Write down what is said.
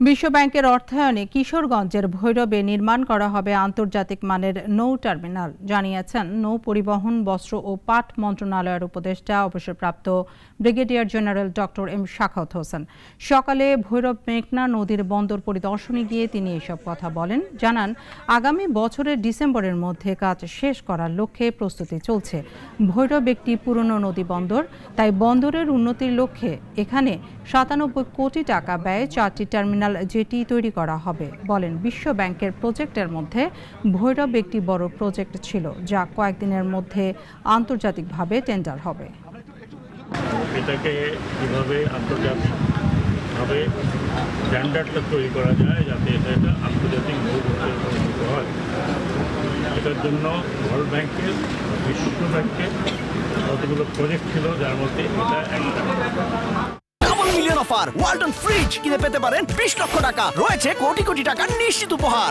বিশ্বব্যাংকের অর্থায়নে কিশোরগঞ্জের ভৈরবে নির্মাণ করা হবে আন্তর্জাতিক মানের নৌ টার্মিনাল, জানিয়েছেন নৌ পরিবহন, বস্ত্র ও পাট মন্ত্রণালয়ের উপদেষ্টা অবসরপ্রাপ্ত brigadier general doctor M Sakhawat Hossain. সকালে ভৈরব মেঘনা নদীর বন্দর পরিদর্শনে গিয়ে তিনি এসব কথা বলেন। জানান, আগামী বছরের ডিসেম্বরের মধ্যে কাজ শেষ করার লক্ষ্যে প্রস্তুতি চলছে। ভৈরব একটি পুরনো নদী বন্দর, তাই বন্দরের উন্নতির লক্ষ্যে এখানে ৯৭ কোটি টাকা ব্যয়ে ৪টি টার্মিনাল জেটি তৈরি করা হবে। বলেন, বিশ্ব ব্যাংকের প্রজেক্টের মধ্যে ভৈরব একটি বড় প্রজেক্ট ছিল, যা কয়েকদিনের মধ্যে আন্তর্জাতিকভাবে টেন্ডার হবে। এটাকে কিভাবে আন্তর্জাতিকভাবে স্ট্যান্ডার্ডটা তৈরি করা যায়, যাতে এটা আন্তর্জাতিক পরিণত হয়, এটার জন্য ওয়ার্ল্ড ব্যাংকের, বিশ্ব ব্যাংকের কতগুলো প্রজেক্ট ছিল, যার মধ্যে এটা একটা। Double million offer Walton fridge কিনে পেতে পারেন 20 লক্ষ টাকা, রয়েছে কোটি কোটি টাকার নিশ্চিত উপহার।